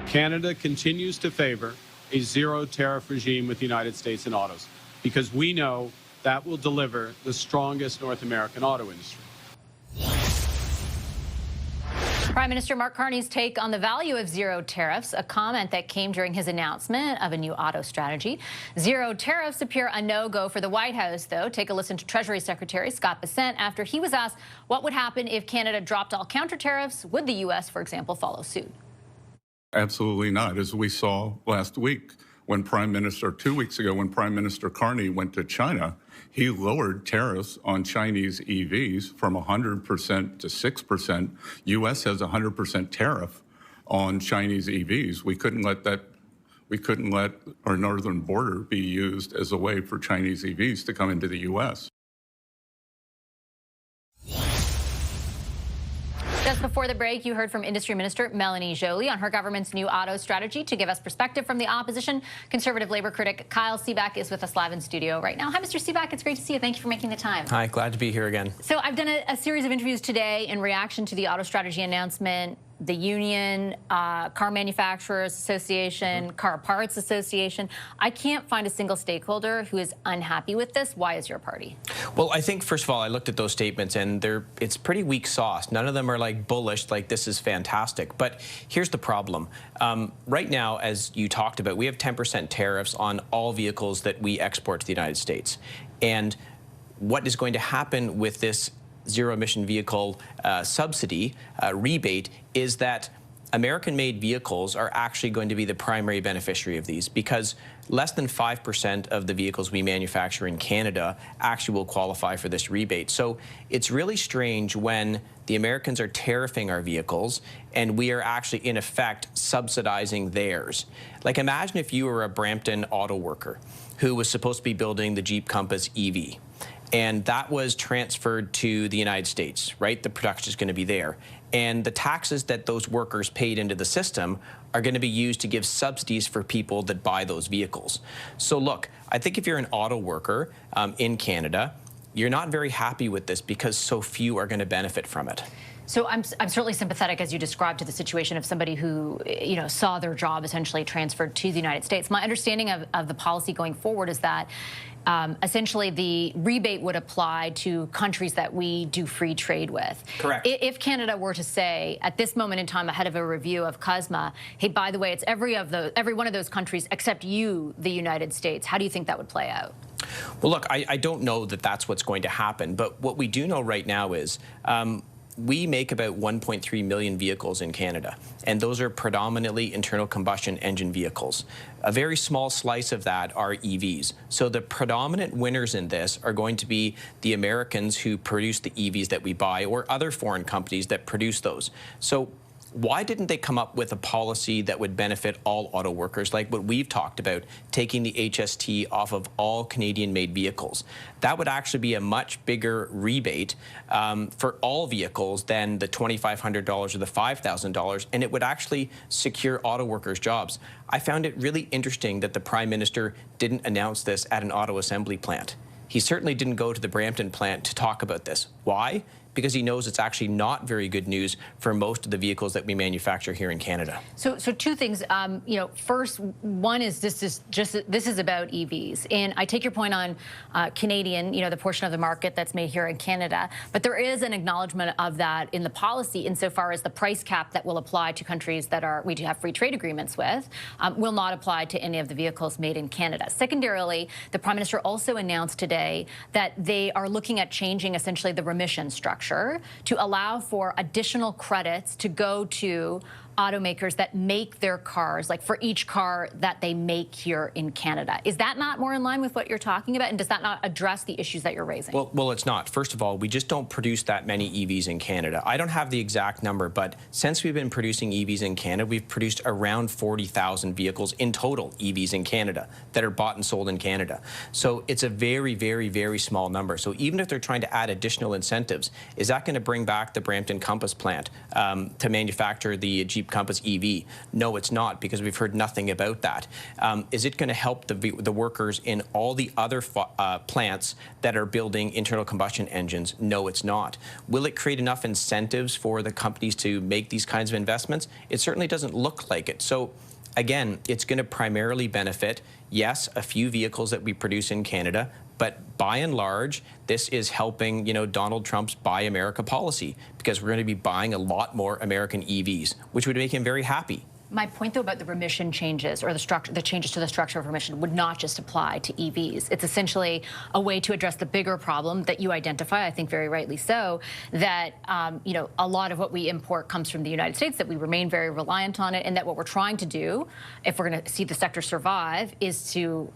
Canada continues to favor a zero tariff regime with the United States in autos because we know that will deliver the strongest North American auto industry. Prime Minister Mark Carney's take on the value of zero tariffs, a comment that came during his announcement of a new auto strategy. Zero tariffs appear a no-go for the White House, though. Take a listen to Treasury Secretary Scott Bessent after he was asked what would happen if Canada dropped all counter tariffs. Would the U.S., for example, follow suit? Absolutely not. As we saw last week, when 2 weeks ago, when Prime Minister Carney went to China, he lowered tariffs on Chinese EVs from 100% to 6%. U.S. has a 100% tariff on Chinese EVs. We couldn't let our northern border be used as a way for Chinese EVs to come into the U.S. Just before the break, you heard from Industry Minister Melanie Joly on her government's new auto strategy. To give us perspective from the opposition, Conservative Labour critic Kyle Seeback is with us live in studio right now. Hi, Mr. Seeback. It's great to see you. Thank you for making the time. Hi, glad to be here again. So I've done a series of interviews today in reaction to the auto strategy announcement. The union, Car Manufacturers Association, Car Parts Association. I can't find a single stakeholder who is unhappy with this. Why is your party? Well, I think, first of all, I looked at those statements, and it's pretty weak sauce. None of them are like bullish, like this is fantastic. But here's the problem. Right now, as you talked about, we have 10% tariffs on all vehicles that we export to the United States. And what is going to happen with this zero-emission vehicle subsidy rebate is that American-made vehicles are actually going to be the primary beneficiary of these, because less than 5% of the vehicles we manufacture in Canada actually will qualify for this rebate. So it's really strange when the Americans are tariffing our vehicles and we are actually, in effect, subsidizing theirs. Like, imagine if you were a Brampton auto worker who was supposed to be building the Jeep Compass EV. And that was transferred to the United States, right? The production is going to be there. And the taxes that those workers paid into the system are going to be used to give subsidies for people that buy those vehicles. So look, I think if you're an auto worker in Canada, you're not very happy with this because so few are going to benefit from it. So I'm certainly sympathetic, as you described, to the situation of somebody who, saw their job essentially transferred to the United States. My understanding of the policy going forward is that essentially the rebate would apply to countries that we do free trade with. Correct. If Canada were to say, at this moment in time, ahead of a review of CUSMA, hey, by the way, it's every one of those countries except you, the United States, how do you think that would play out? Well, look, I don't know that that's what's going to happen, but what we do know right now is we make about 1.3 million vehicles in Canada, and those are predominantly internal combustion engine vehicles. A very small slice of that are EVs. So the predominant winners in this are going to be the Americans who produce the EVs that we buy, or other foreign companies that produce those. So why didn't they come up with a policy that would benefit all auto workers, like what we've talked about, taking the HST off of all Canadian-made vehicles? That would actually be a much bigger rebate for all vehicles than the $2,500 or the $5,000, and it would actually secure auto workers' jobs. I found it really interesting that the Prime Minister didn't announce this at an auto assembly plant. He certainly didn't go to the Brampton plant to talk about this. Why? Because he knows it's actually not very good news for most of the vehicles that we manufacture here in Canada. So two things. First, one is this is about EVs, and I take your point on Canadian, the portion of the market that's made here in Canada. But there is an acknowledgement of that in the policy, insofar as the price cap that will apply to countries that we do have free trade agreements with will not apply to any of the vehicles made in Canada. Secondarily, the Prime Minister also announced today that they are looking at changing essentially the remission structure to allow for additional credits to go to automakers that make their cars, like for each car that they make here in Canada. Is that not more in line with what you're talking about, and does that not address the issues that you're raising? Well, it's not. First of all, we just don't produce that many EVs in Canada. I don't have the exact number, but since we've been producing EVs in Canada, we've produced around 40,000 vehicles in total, EVs in Canada, that are bought and sold in Canada. So it's a very, very, very small number. So even if they're trying to add additional incentives, is that going to bring back the Brampton Compass plant to manufacture the Jeep Jeep Compass EV? No, it's not, because we've heard nothing about that. Is it going to help the workers in all the other plants that are building internal combustion engines? No, it's not. Will it create enough incentives for the companies to make these kinds of investments? It certainly doesn't look like it. So again, it's going to primarily benefit, yes, a few vehicles that we produce in Canada, but by and large, this is helping, Donald Trump's Buy America policy, because we're going to be buying a lot more American EVs, which would make him very happy. My point, though, about the remission changes, or the changes to the structure of remission, would not just apply to EVs. It's essentially a way to address the bigger problem that you identify, I think very rightly so, that a lot of what we import comes from the United States, that we remain very reliant on it, and that what we're trying to do, if we're going to see the sector survive, is to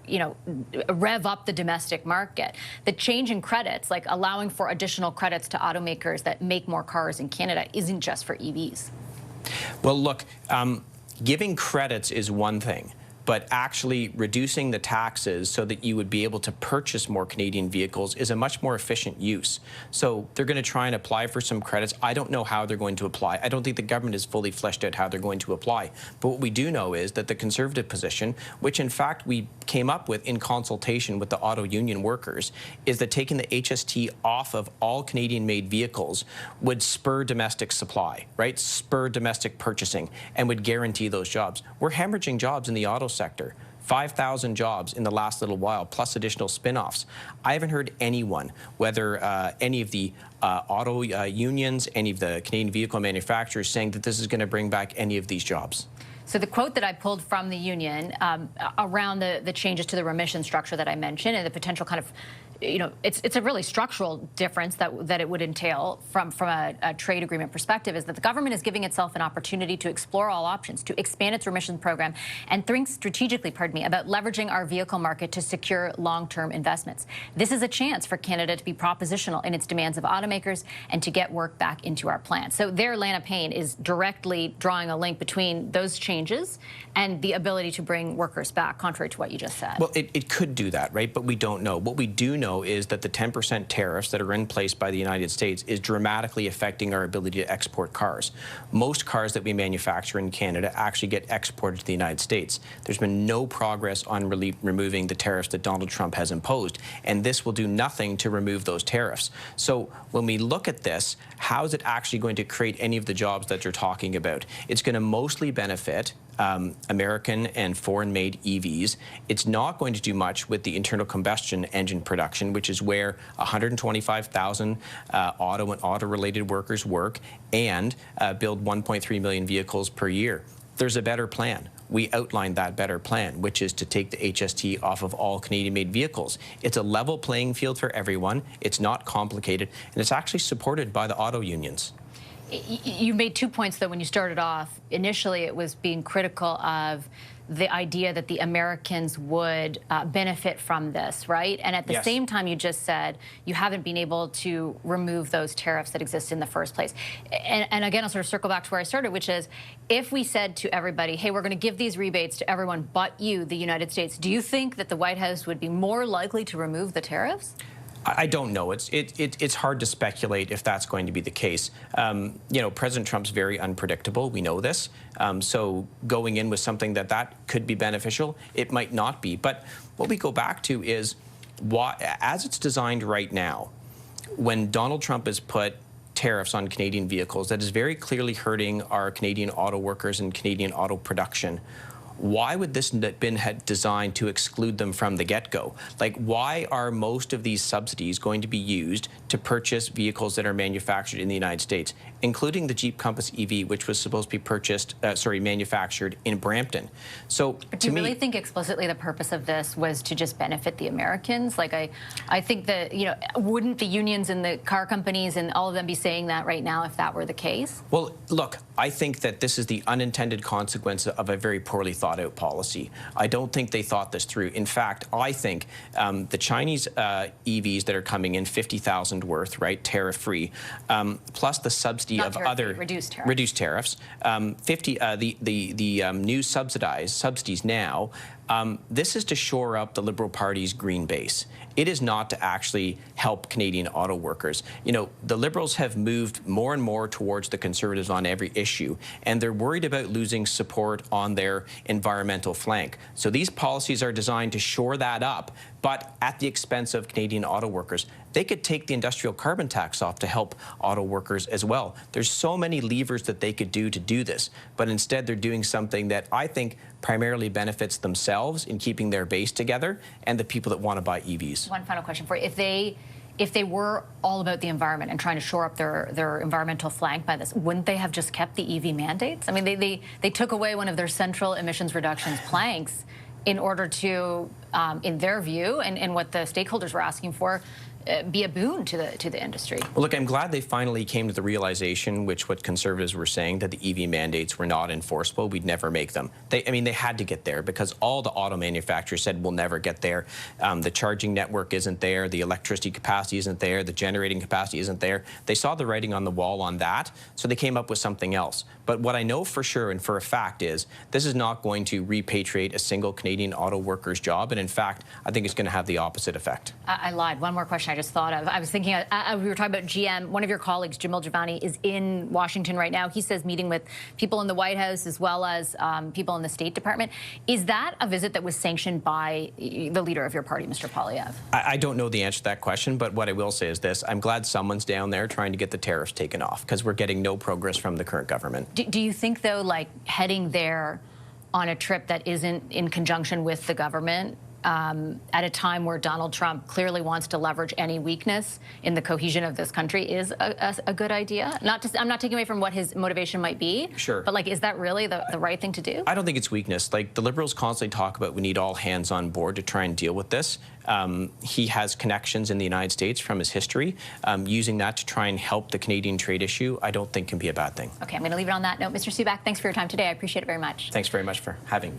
rev up the domestic market. The change in credits, like allowing for additional credits to automakers that make more cars in Canada, isn't just for EVs. Well, look. Giving credits is one thing, but actually reducing the taxes so that you would be able to purchase more Canadian vehicles is a much more efficient use. So they're going to try and apply for some credits. I don't know how they're going to apply. I don't think the government has fully fleshed out how they're going to apply. But what we do know is that the Conservative position, which in fact we came up with in consultation with the auto union workers, is that taking the HST off of all Canadian-made vehicles would spur domestic supply, right? Spur domestic purchasing, and would guarantee those jobs. We're hemorrhaging jobs in the auto sector. 5,000 jobs in the last little while, plus additional spin-offs. I haven't heard anyone, whether any of the auto unions, any of the Canadian vehicle manufacturers, saying that this is going to bring back any of these jobs. So the quote that I pulled from the union around the changes to the remission structure that I mentioned, and the potential kind of, it's a really structural difference that it would entail from a trade agreement perspective, is that the government is giving itself an opportunity to explore all options, to expand its remission program, and think strategically, about leveraging our vehicle market to secure long-term investments. This is a chance for Canada to be propositional in its demands of automakers and to get work back into our plants. So there, Lana Payne is directly drawing a link between those changes and the ability to bring workers back, contrary to what you just said. Well, it could do that, right? But we don't know. What we do know is that the 10% tariffs that are in place by the United States is dramatically affecting our ability to export cars. Most cars that we manufacture in Canada actually get exported to the United States. There's been no progress on removing the tariffs that Donald Trump has imposed, and this will do nothing to remove those tariffs. So when we look at this, how is it actually going to create any of the jobs that you're talking about? It's going to mostly benefit American and foreign-made EVs. It's not going to do much with the internal combustion engine production, which is where 125,000 auto and auto-related workers work and build 1.3 million vehicles per year. There's a better plan. We outlined that better plan, which is to take the HST off of all Canadian-made vehicles. It's a level playing field for everyone. It's not complicated, and it's actually supported by the auto unions. You made 2 points, though, when you started off. Initially, it was being critical of the idea that the Americans would benefit from this, right? And at the same time, you just said you haven't been able to remove those tariffs that exist in the first place. And again, I'll sort of circle back to where I started, which is, if we said to everybody, hey, we're going to give these rebates to everyone but you, the United States, do you think that the White House would be more likely to remove the tariffs? I don't know. It's hard to speculate if that's going to be the case. President Trump's very unpredictable. We know this. So going in with something that could be beneficial, it might not be. But what we go back to is, as it's designed right now, when Donald Trump has put tariffs on Canadian vehicles, that is very clearly hurting our Canadian auto workers and Canadian auto production. Why would this have been designed to exclude them from the get-go? Like, why are most of these subsidies going to be used to purchase vehicles that are manufactured in the United States, including the Jeep Compass EV, which was supposed to be manufactured in Brampton? So, but do you really think explicitly the purpose of this was to just benefit the Americans? Like, I think that, wouldn't the unions and the car companies and all of them be saying that right now if that were the case? Well, look, I think that this is the unintended consequence of a very poorly thought thought out policy. I don't think they thought this through. In fact, I think the Chinese EVs that are coming in, 50,000 worth, right, tariff-free, plus the subsidy Not of tariff-free, other reduced tariffs. the new subsidies now. This is to shore up the Liberal Party's green base. It is not to actually help Canadian auto workers. You know, the Liberals have moved more and more towards the Conservatives on every issue, and they're worried about losing support on their environmental flank. So these policies are designed to shore that up, but at the expense of Canadian auto workers. They could take the industrial carbon tax off to help auto workers as well. There's so many levers that they could do to do this, but instead they're doing something that I think primarily benefits themselves in keeping their base together and the people that want to buy EVs. One final question for you. If they were all about the environment and trying to shore up their environmental flank by this, wouldn't they have just kept the EV mandates? I mean, they took away one of their central emissions reductions planks in order to, in their view, and what the stakeholders were asking for, be a boon to the industry. Well, look, I'm glad they finally came to the realization, which what Conservatives were saying, that the EV mandates were not enforceable. We'd never make them. I mean, they had to get there because all the auto manufacturers said we'll never get there. The charging network isn't there. The electricity capacity isn't there. The generating capacity isn't there. They saw the writing on the wall on that, so they came up with something else. But what I know for sure and for a fact is this is not going to repatriate a single Canadian auto worker's job. And in fact, I think it's going to have the opposite effect. I lied. One more question I just thought of. I was thinking, we were talking about GM. One of your colleagues, Jamil Javani, is in Washington right now. He says meeting with people in the White House as well as people in the State Department. Is that a visit that was sanctioned by the leader of your party, Mr. Poilievre? I don't know the answer to that question, but what I will say is this. I'm glad someone's down there trying to get the tariffs taken off because we're getting no progress from the current government. Do you think, though, like heading there on a trip that isn't in conjunction with the government at a time where Donald Trump clearly wants to leverage any weakness in the cohesion of this country is a good idea? I'm not taking away from what his motivation might be. Sure. But, like, is that really the right thing to do? I don't think it's weakness. Like, the Liberals constantly talk about we need all hands on board to try and deal with this. He has connections in the United States from his history. Using that to try and help the Canadian trade issue, I don't think can be a bad thing. Okay, I'm going to leave it on that note. Mr. Seeback, thanks for your time today. I appreciate it very much. Thanks very much for having me.